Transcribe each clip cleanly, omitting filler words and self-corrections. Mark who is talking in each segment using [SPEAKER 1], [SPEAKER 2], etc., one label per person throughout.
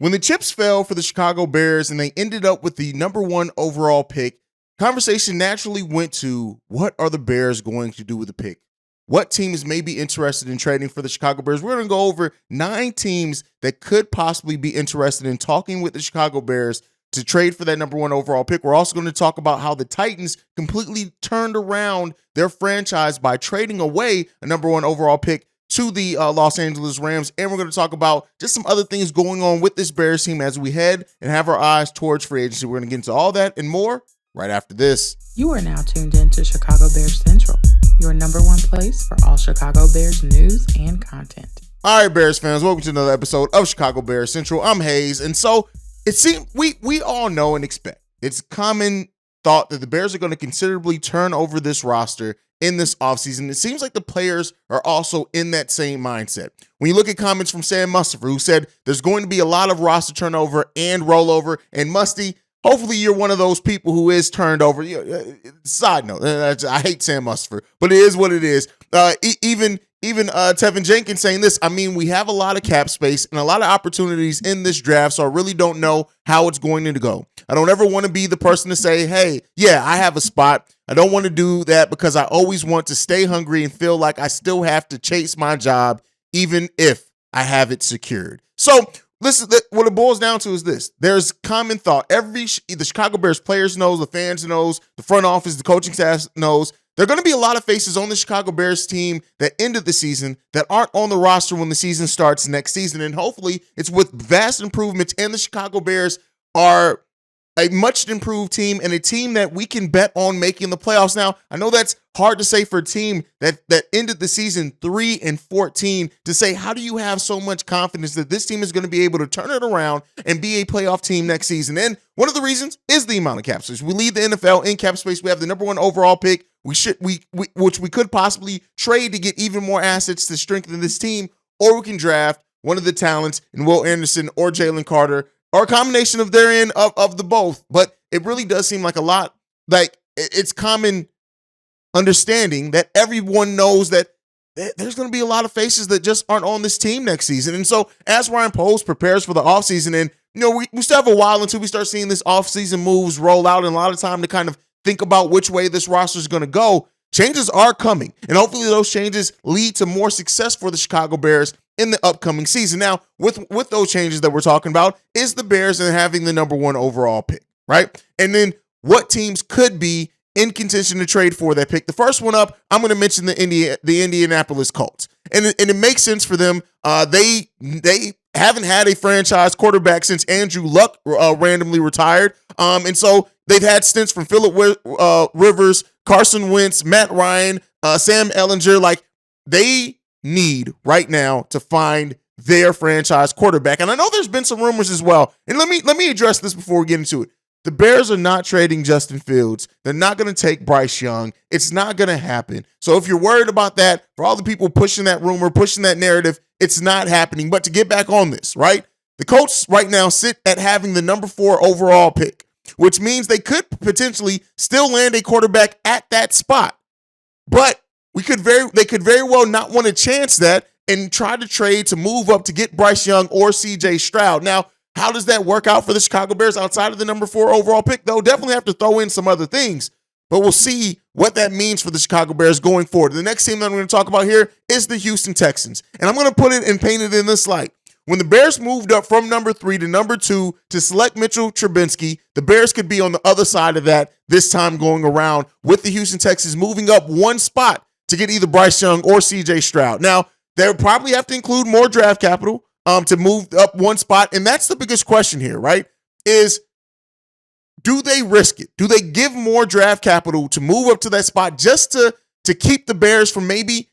[SPEAKER 1] When the chips fell for the Chicago Bears and they ended up with the number 1 overall pick, conversation naturally went to what are the Bears going to do with the pick? What teams may be interested in trading for the Chicago Bears? We're going to go over 9 teams that could possibly be interested in talking with the Chicago Bears to trade for that number 1 overall pick. We're also going to talk about how the Titans completely turned around their franchise by trading away a number 1 overall pick to the Los Angeles Rams. And we're going to talk about just some other things going on with this Bears team as we head and have our eyes towards free agency. We're going to get into all that and more right after this.
[SPEAKER 2] You are now tuned in to Chicago Bears Central, your number 1 place for all Chicago Bears news and content.
[SPEAKER 1] All right, Bears fans, welcome to another episode of Chicago Bears Central. I'm Haize, and so it seems we all know and expect. It's common thought that the Bears are going to considerably turn over this roster in this offseason. It seems like the players are also in that same mindset. When you look at comments from Sam Mustipher, who said there's going to be a lot of roster turnover and rollover, and Musty, hopefully you're one of those people who is turned over. Side note, I hate Sam Mustipher, but it is what it is. Even Tevin Jenkins saying this, I mean, we have a lot of cap space and a lot of opportunities in this draft, so I really don't know how it's going to go. I don't ever want to be the person to say, hey, yeah, I have a spot. I don't want to do that because I always want to stay hungry and feel like I still have to chase my job even if I have it secured. So listen, what it boils down to is this. There's common thought. The Chicago Bears players knows, the fans knows, the front office, the coaching staff knows. There are going to be a lot of faces on the Chicago Bears team that ended the season that aren't on the roster when the season starts next season. And hopefully it's with vast improvements, and the Chicago Bears are a much improved team and a team that we can bet on making the playoffs. Now, I know that's hard to say for a team that ended the season 3-14 to say, how do you have so much confidence that this team is going to be able to turn it around and be a playoff team next season? And one of the reasons is the amount of cap space. We lead the NFL in cap space. We have the number 1 overall pick. Which we could possibly trade to get even more assets to strengthen this team, or we can draft one of the talents in Will Anderson or Jalen Carter, or a combination of therein of the both. But it really does seem like a lot, like it's common understanding that everyone knows that there's going to be a lot of faces that just aren't on this team next season. And so as Ryan Poles prepares for the offseason, and we still have a while until we start seeing this offseason moves roll out, and a lot of time to kind of think about which way this roster is going to go. Changes are coming, and hopefully those changes lead to more success for the Chicago Bears in the upcoming season. Now, with those changes that we're talking about is the Bears and having the number 1 overall pick, right? And then what teams could be in contention to trade for that pick. The first one up, I'm going to mention the Indianapolis Colts, and it makes sense for them. They haven't had a franchise quarterback since Andrew Luck randomly retired, and so they've had stints from Phillip Rivers, Carson Wentz, Matt Ryan, Sam Ehlinger. Like, they need right now to find their franchise quarterback. And I know there's been some rumors as well. And let me address this before we get into it. The Bears are not trading Justin Fields. They're not going to take Bryce Young. It's not going to happen. So if you're worried about that, for all the people pushing that rumor, pushing that narrative, it's not happening. But to get back on this, right? The Colts right now sit at having the number 4 overall pick, which means they could potentially still land a quarterback at that spot. But they could very well not want to chance that and try to trade to move up to get Bryce Young or CJ Stroud. Now, how does that work out for the Chicago Bears outside of the number 4 overall pick? They'll definitely have to throw in some other things, but we'll see what that means for the Chicago Bears going forward. The next team that I'm going to talk about here is the Houston Texans, and I'm going to put it and paint it in this light. When the Bears moved up from number 3 to number 2 to select Mitchell Trubisky, the Bears could be on the other side of that this time going around, with the Houston Texans moving up 1 spot to get either Bryce Young or CJ Stroud. Now, they'll probably have to include more draft capital to move up 1 spot. And that's the biggest question here, right? Is, do they risk it? Do they give more draft capital to move up to that spot just to keep the Bears from maybe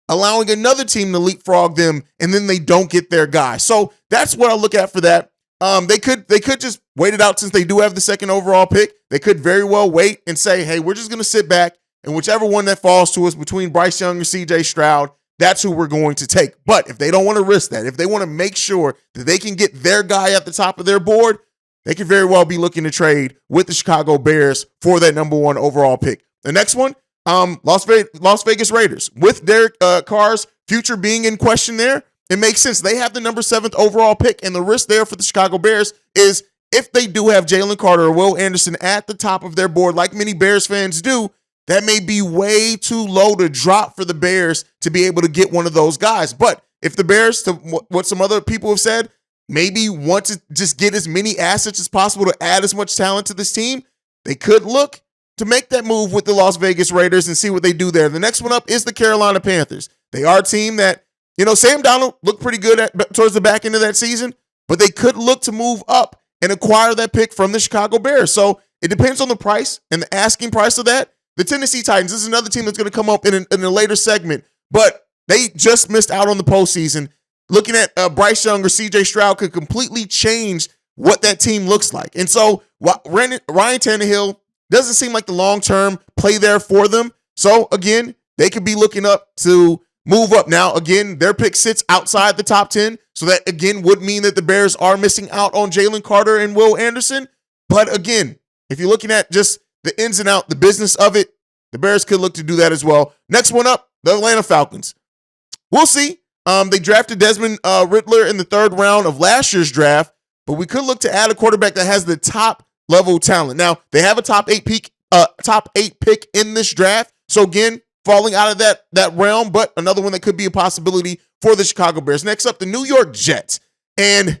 [SPEAKER 1] allowing another team to leapfrog them, and then they don't get their guy? So that's what I look at for that. They could just wait it out since they do have the 2nd overall pick. They could very well wait and say, hey, we're just going to sit back, and whichever one that falls to us between Bryce Young or CJ Stroud, that's who we're going to take. But if they don't want to risk that, if they want to make sure that they can get their guy at the top of their board, they could very well be looking to trade with the Chicago Bears for that number 1 overall pick. The next one, Las Vegas Raiders. With Derek Carr's future being in question there, it makes sense. They have the number 7th overall pick, and the risk there for the Chicago Bears is if they do have Jalen Carter or Will Anderson at the top of their board, like many Bears fans do, that may be way too low to drop for the Bears to be able to get one of those guys. But if the Bears, to what some other people have said, maybe want to just get as many assets as possible to add as much talent to this team, they could look to make that move with the Las Vegas Raiders and see what they do there. The next one up is the Carolina Panthers. They are a team that, Sam Darnold looked pretty good towards the back end of that season, but they could look to move up and acquire that pick from the Chicago Bears. So it depends on the price and the asking price of that. The Tennessee Titans, this is another team that's going to come up in a later segment, but they just missed out on the postseason. Looking at Bryce Young or CJ Stroud could completely change what that team looks like. And so Ryan Tannehill doesn't seem like the long-term play there for them. So again, they could be looking up to move up. Now, again, their pick sits outside the top 10. So that, again, would mean that the Bears are missing out on Jalen Carter and Will Anderson. But again, if you're looking at just the ins and out, the business of it, the Bears could look to do that as well. Next one up, the Atlanta Falcons. We'll see. They drafted Desmond Riddler in the 3rd round of last year's draft, but we could look to add a quarterback that has the top level talent. Now, they have a top 8 pick in this draft. So again, falling out of that realm, but another one that could be a possibility for the Chicago Bears. Next up, the New York Jets. And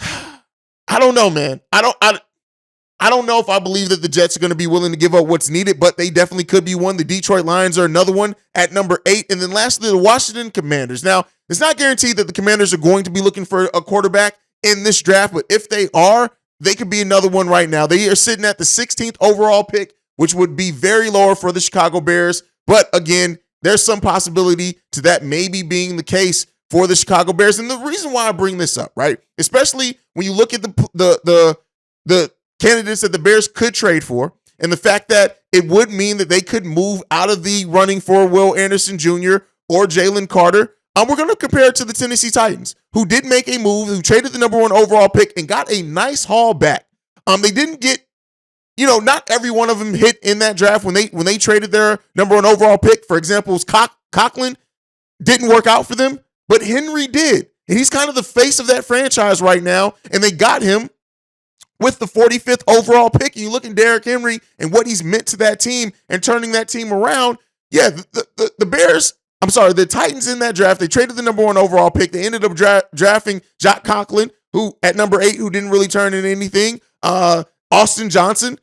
[SPEAKER 1] I don't know, man. I don't know if I believe that the Jets are going to be willing to give up what's needed, but they definitely could be one. The Detroit Lions are another one at number 8. And then lastly, the Washington Commanders. Now, it's not guaranteed that the Commanders are going to be looking for a quarterback in this draft, but if they are, they could be another one right now. They are sitting at the 16th overall pick, which would be very lower for the Chicago Bears. But again, there's some possibility to that maybe being the case for the Chicago Bears. And the reason why I bring this up, right, especially when you look at the candidates that the Bears could trade for, and the fact that it would mean that they could move out of the running for Will Anderson Jr. or Jalen Carter. We're going to compare it to the Tennessee Titans, who did make a move, who traded the number 1 overall pick and got a nice haul back. They didn't get, not every one of them hit in that draft when they traded their number 1 overall pick. For example, Conklin didn't work out for them, but Henry did. And he's kind of the face of that franchise right now, and they got him with the 45th overall pick. And you look at Derrick Henry and what he's meant to that team and turning that team around. Yeah, the Titans in that draft, they traded the number 1 overall pick. They ended up drafting Jock Conklin, who at number 8, who didn't really turn into anything. Austin Johnson,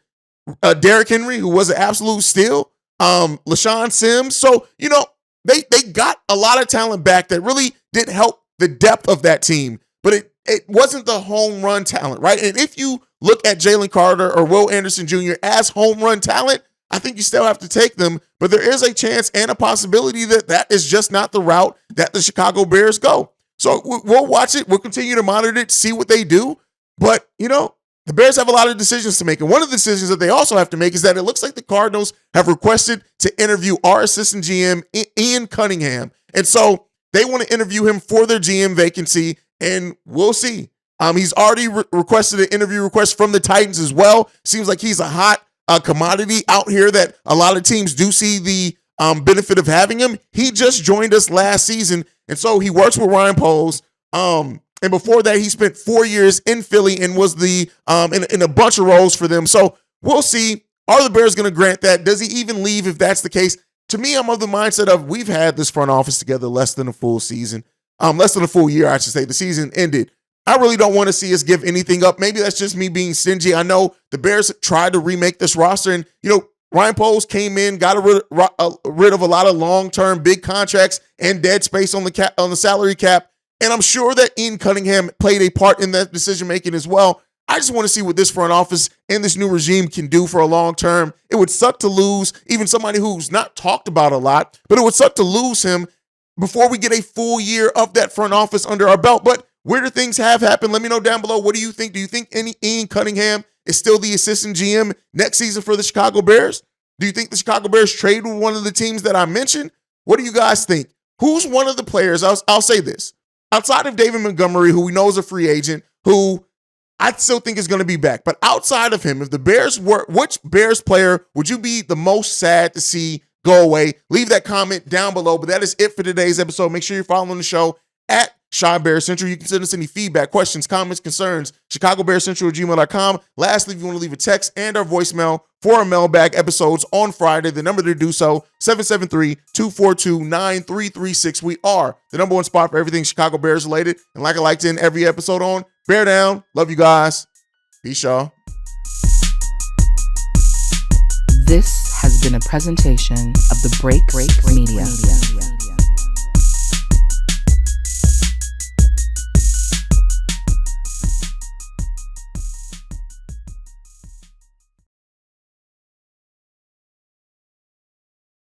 [SPEAKER 1] Derrick Henry, who was an absolute steal. LaShawn Sims. So, they got a lot of talent back that really did help the depth of that team. But it wasn't the home run talent, right? And if you look at Jalen Carter or Will Anderson Jr. as home run talent, I think you still have to take them. But there is a chance and a possibility that is just not the route that the Chicago Bears go. So we'll watch it. We'll continue to monitor it, see what they do. But, the Bears have a lot of decisions to make. And one of the decisions that they also have to make is that it looks like the Cardinals have requested to interview our assistant GM, Ian Cunningham. And so they want to interview him for their GM vacancy. And we'll see. He's already requested an interview request from the Titans as well. Seems like he's a hot commodity out here that a lot of teams do see the benefit of having him. He just joined us last season, and so he works with Ryan Poles. And before that, he spent 4 years in Philly and was in a bunch of roles for them. So we'll see. Are the Bears going to grant that? Does he even leave if that's the case? To me, I'm of the mindset of we've had this front office together less than a full season. Less than a full year, I should say. The season ended. I really don't want to see us give anything up. Maybe that's just me being stingy. I know the Bears tried to remake this roster, and Ryan Poles came in, got rid of a lot of long-term big contracts and dead space on the salary cap. And I'm sure that Ian Cunningham played a part in that decision-making as well. I just want to see what this front office and this new regime can do for a long term. It would suck to lose even somebody who's not talked about a lot, but it would suck to lose him before we get a full year of that front office under our belt. But where do things have happened? Let me know down below. What do you think? Do you think Ian Cunningham is still the assistant GM next season for the Chicago Bears? Do you think the Chicago Bears trade with one of the teams that I mentioned? What do you guys think? Who's one of the players? I'll say this. Outside of David Montgomery, who we know is a free agent, who I still think is going to be back. But outside of him, if the Bears were, which Bears player would you be the most sad to see go away? Leave that comment down below. But that is it for today's episode. Make sure you're following the show at Shy Bear Central. You can send us any feedback, questions, comments, concerns, ChicagoBearCentral@gmail.com. Lastly, if you want to leave a text and our voicemail for our mailbag episodes on Friday, the number to do so, 773-242-9336. We are the number one spot for everything Chicago Bears related. And like I like to end every episode on, bear down. Love you guys. Peace, y'all.
[SPEAKER 3] This has been a presentation of the Break Media.